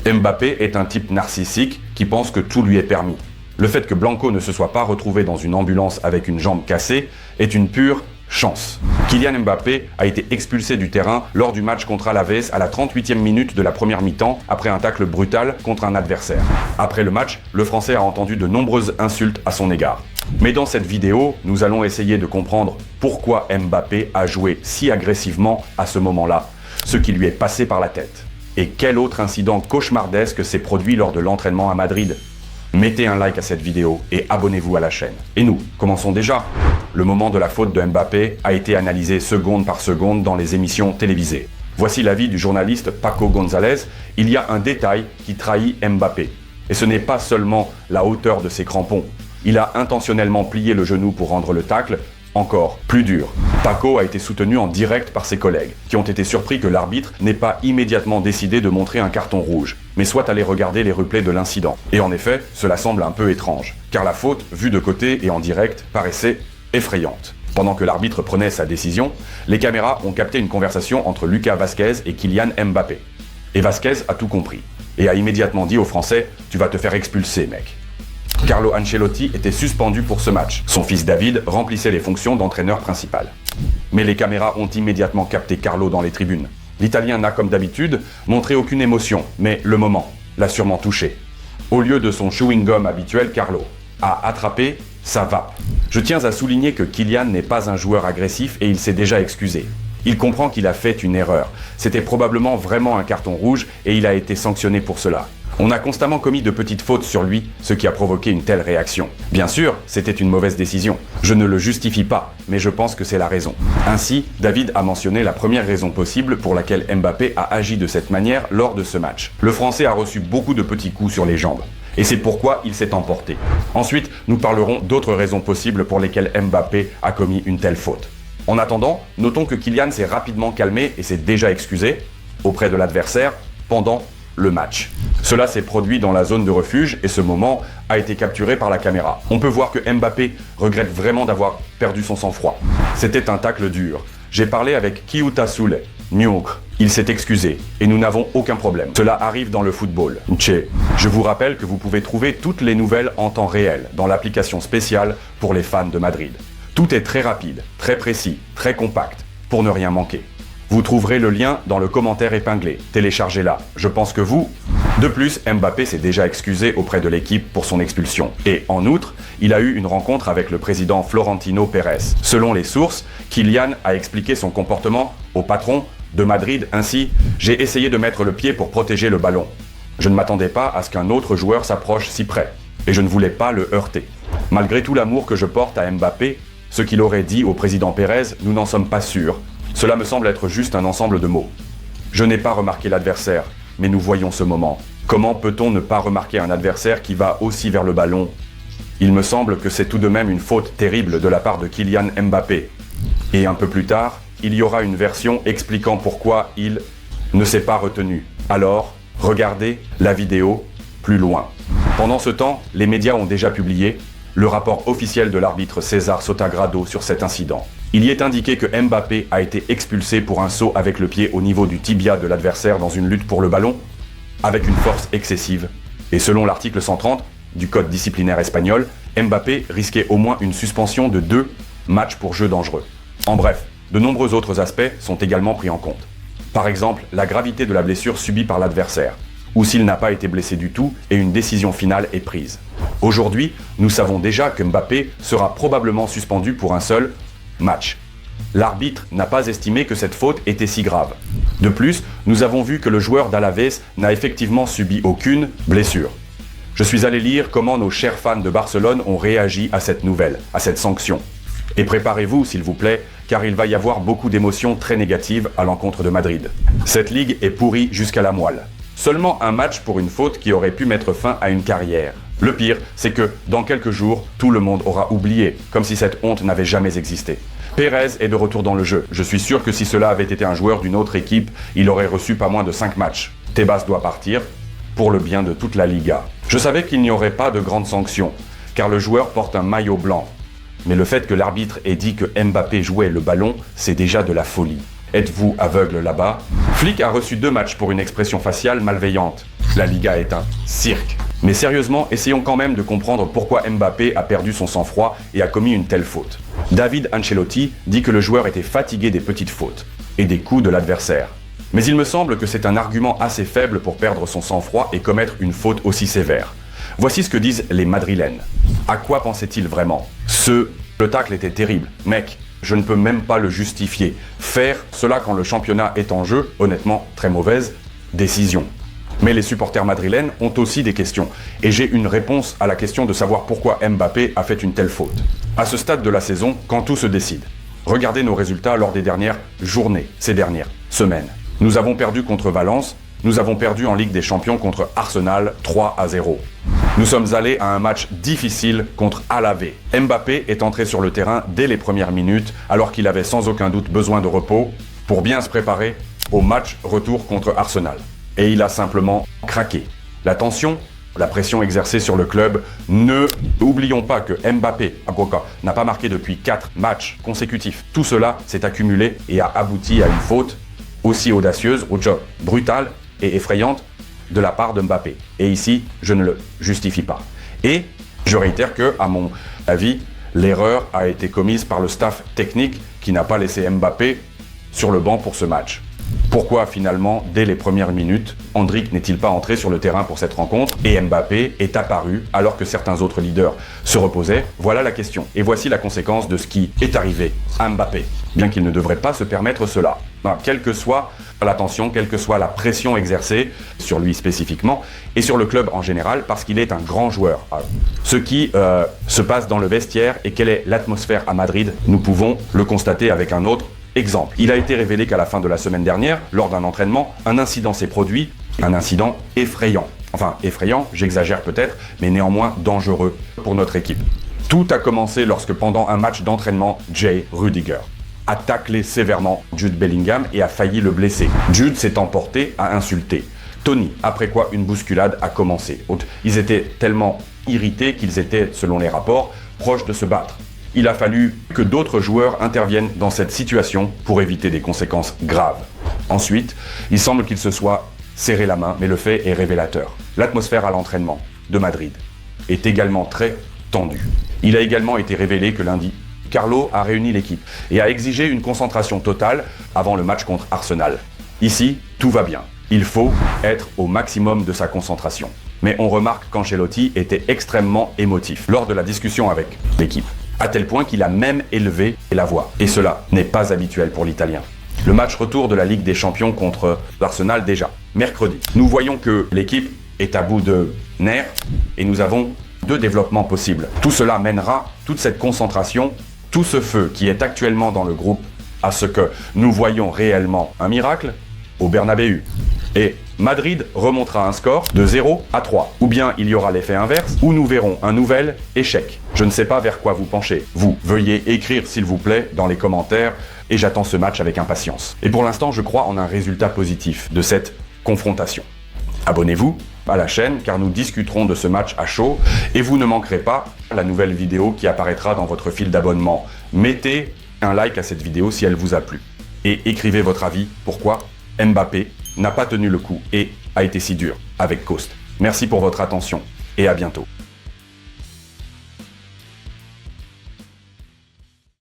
Mbappé est un type narcissique qui pense que tout lui est permis. Le fait que Blanco ne se soit pas retrouvé dans une ambulance avec une jambe cassée est une pure chance. Kylian Mbappé a été expulsé du terrain lors du match contre Alavés à la 38e minute de la première mi-temps après un tacle brutal contre un adversaire. Après le match, le Français a entendu de nombreuses insultes à son égard. Mais dans cette vidéo, nous allons essayer de comprendre pourquoi Mbappé a joué si agressivement à ce moment-là, ce qui lui est passé par la tête. Et quel autre incident cauchemardesque s'est produit lors de l'entraînement à Madrid? Mettez un like à cette vidéo et abonnez-vous à la chaîne. Et nous, commençons déjà. Le moment de la faute de Mbappé a été analysé seconde par seconde dans les émissions télévisées. Voici l'avis du journaliste Paco González. Il y a un détail qui trahit Mbappé. Et ce n'est pas seulement la hauteur de ses crampons. Il a intentionnellement plié le genou pour rendre le tacle encore plus dur. Paco a été soutenu en direct par ses collègues, qui ont été surpris que l'arbitre n'ait pas immédiatement décidé de montrer un carton rouge, mais soit allé regarder les replays de l'incident. Et en effet, cela semble un peu étrange, car la faute, vue de côté et en direct, paraissait effrayante. Pendant que l'arbitre prenait sa décision, les caméras ont capté une conversation entre Lucas Vázquez et Kylian Mbappé. Et Vázquez a tout compris, et a immédiatement dit aux Français « Tu vas te faire expulser, mec ». Carlo Ancelotti était suspendu pour ce match. Son fils David remplissait les fonctions d'entraîneur principal. Mais les caméras ont immédiatement capté Carlo dans les tribunes. L'Italien n'a, comme d'habitude, montré aucune émotion, mais le moment l'a sûrement touché. Au lieu de son chewing-gum habituel, Carlo a attrapé sa vape. Je tiens à souligner que Kylian n'est pas un joueur agressif et il s'est déjà excusé. Il comprend qu'il a fait une erreur. C'était probablement vraiment un carton rouge et il a été sanctionné pour cela. On a constamment commis de petites fautes sur lui, ce qui a provoqué une telle réaction. Bien sûr, c'était une mauvaise décision. Je ne le justifie pas, mais je pense que c'est la raison. Ainsi, David a mentionné la première raison possible pour laquelle Mbappé a agi de cette manière lors de ce match. Le Français a reçu beaucoup de petits coups sur les jambes. Et c'est pourquoi il s'est emporté. Ensuite, nous parlerons d'autres raisons possibles pour lesquelles Mbappé a commis une telle faute. En attendant, notons que Kylian s'est rapidement calmé et s'est déjà excusé auprès de l'adversaire pendant le match. Cela s'est produit dans la zone de refuge et ce moment a été capturé par la caméra. On peut voir que Mbappé regrette vraiment d'avoir perdu son sang-froid. C'était un tacle dur. J'ai parlé avec Kyuta Soule, Nyokre. Il s'est excusé et nous n'avons aucun problème. Cela arrive dans le football. Tché. Je vous rappelle que vous pouvez trouver toutes les nouvelles en temps réel dans l'application spéciale pour les fans de Madrid. Tout est très rapide, très précis, très compact, pour ne rien manquer. Vous trouverez le lien dans le commentaire épinglé. Téléchargez-la. Je pense que vous... De plus, Mbappé s'est déjà excusé auprès de l'équipe pour son expulsion. Et en outre, il a eu une rencontre avec le président Florentino Pérez. Selon les sources, Kylian a expliqué son comportement au patron de Madrid ainsi « J'ai essayé de mettre le pied pour protéger le ballon. Je ne m'attendais pas à ce qu'un autre joueur s'approche si près. Et je ne voulais pas le heurter. Malgré tout l'amour que je porte à Mbappé, ce qu'il aurait dit au président Pérez, nous n'en sommes pas sûrs. Cela me semble être juste un ensemble de mots. Je n'ai pas remarqué l'adversaire, mais nous voyons ce moment. Comment peut-on ne pas remarquer un adversaire qui va aussi vers le ballon? Il me semble que c'est tout de même une faute terrible de la part de Kylian Mbappé. Et un peu plus tard, il y aura une version expliquant pourquoi il ne s'est pas retenu. Alors, regardez la vidéo plus loin. Pendant ce temps, les médias ont déjà publié le rapport officiel de l'arbitre César Sotagrado sur cet incident. Il y est indiqué que Mbappé a été expulsé pour un saut avec le pied au niveau du tibia de l'adversaire dans une lutte pour le ballon, avec une force excessive. Et selon l'article 130 du code disciplinaire espagnol, Mbappé risquait au moins une suspension de 2 matchs pour jeu dangereux. En bref, de nombreux autres aspects sont également pris en compte. Par exemple, la gravité de la blessure subie par l'adversaire, ou s'il n'a pas été blessé du tout et une décision finale est prise. Aujourd'hui, nous savons déjà que Mbappé sera probablement suspendu pour un seul match. L'arbitre n'a pas estimé que cette faute était si grave. De plus, nous avons vu que le joueur d'Alavés n'a effectivement subi aucune blessure. Je suis allé lire comment nos chers fans de Barcelone ont réagi à cette nouvelle, à cette sanction. Et préparez-vous, s'il vous plaît, car il va y avoir beaucoup d'émotions très négatives à l'encontre de Madrid. Cette ligue est pourrie jusqu'à la moelle. Seulement un match pour une faute qui aurait pu mettre fin à une carrière. Le pire, c'est que, dans quelques jours, tout le monde aura oublié, comme si cette honte n'avait jamais existé. Pérez est de retour dans le jeu. Je suis sûr que si cela avait été un joueur d'une autre équipe, il aurait reçu pas moins de 5 matchs. Tebas doit partir, pour le bien de toute la Liga. Je savais qu'il n'y aurait pas de grandes sanctions, car le joueur porte un maillot blanc. Mais le fait que l'arbitre ait dit que Mbappé jouait le ballon, c'est déjà de la folie. Êtes-vous aveugle là-bas? Flick a reçu 2 matchs pour une expression faciale malveillante. La Liga est un cirque. Mais sérieusement, essayons quand même de comprendre pourquoi Mbappé a perdu son sang-froid et a commis une telle faute. David Ancelotti dit que le joueur était fatigué des petites fautes et des coups de l'adversaire. Mais il me semble que c'est un argument assez faible pour perdre son sang-froid et commettre une faute aussi sévère. Voici ce que disent les Madrilènes. À quoi pensait-il vraiment ? Le tacle était terrible. Mec, je ne peux même pas le justifier. Faire cela quand le championnat est en jeu, honnêtement, très mauvaise décision. Mais les supporters madrilènes ont aussi des questions. Et j'ai une réponse à la question de savoir pourquoi Mbappé a fait une telle faute. À ce stade de la saison, quand tout se décide, regardez nos résultats lors des dernières journées, ces dernières semaines. Nous avons perdu contre Valence, nous avons perdu en Ligue des Champions contre Arsenal 3-0. Nous sommes allés à un match difficile contre Alavés. Mbappé est entré sur le terrain dès les premières minutes, alors qu'il avait sans aucun doute besoin de repos pour bien se préparer au match retour contre Arsenal. Et il a simplement craqué. La tension, la pression exercée sur le club, n'oublions pas que Mbappé, n'a pas marqué depuis 4 matchs consécutifs. Tout cela s'est accumulé et a abouti à une faute aussi audacieuse, brutale et effrayante de la part de Mbappé. Et ici, je ne le justifie pas. Et je réitère que, à mon avis, l'erreur a été commise par le staff technique qui n'a pas laissé Mbappé sur le banc pour ce match. Pourquoi finalement, dès les premières minutes, Endrick n'est-il pas entré sur le terrain pour cette rencontre et Mbappé est apparu alors que certains autres leaders se reposaient? Voilà la question. Et voici la conséquence de ce qui est arrivé à Mbappé. Bien qu'il ne devrait pas se permettre cela. Quelle que soit la tension, quelle que soit la pression exercée sur lui spécifiquement et sur le club en général, parce qu'il est un grand joueur. Ce qui se passe dans le vestiaire et quelle est l'atmosphère à Madrid, nous pouvons le constater avec un autre exemple. Il a été révélé qu'à la fin de la semaine dernière, lors d'un entraînement, un incident s'est produit, un incident effrayant. Enfin, effrayant, j'exagère peut-être, mais néanmoins dangereux pour notre équipe. Tout a commencé lorsque pendant un match d'entraînement, Jay Rudiger a taclé sévèrement Jude Bellingham et a failli le blesser. Jude s'est emporté à insulter Tony, après quoi une bousculade a commencé. Ils étaient tellement irrités qu'ils étaient, selon les rapports, proches de se battre. Il a fallu que d'autres joueurs interviennent dans cette situation pour éviter des conséquences graves. Ensuite, il semble qu'il se soit serré la main, mais le fait est révélateur. L'atmosphère à l'entraînement de Madrid est également très tendue. Il a également été révélé que lundi, Carlo a réuni l'équipe et a exigé une concentration totale avant le match contre Arsenal. Ici, tout va bien. Il faut être au maximum de sa concentration. Mais on remarque qu'Ancelotti était extrêmement émotif lors de la discussion avec l'équipe, à tel point qu'il a même élevé la voix. Et cela n'est pas habituel pour l'Italien. Le match retour de la Ligue des Champions contre Arsenal déjà, mercredi. Nous voyons que l'équipe est à bout de nerfs et nous avons 2 développements possibles. Tout cela mènera, toute cette concentration, tout ce feu qui est actuellement dans le groupe, à ce que nous voyons réellement un miracle au Bernabéu. Et Madrid remontera un score de 0-3. Ou bien il y aura l'effet inverse, ou nous verrons un nouvel échec. Je ne sais pas vers quoi vous penchez. Vous, veuillez écrire s'il vous plaît dans les commentaires et j'attends ce match avec impatience. Et pour l'instant, je crois en un résultat positif de cette confrontation. Abonnez-vous à la chaîne car nous discuterons de ce match à chaud et vous ne manquerez pas la nouvelle vidéo qui apparaîtra dans votre fil d'abonnement. Mettez un like à cette vidéo si elle vous a plu et écrivez votre avis pourquoi Mbappé n'a pas tenu le coup et a été si dur avec Coast. Merci pour votre attention et à bientôt.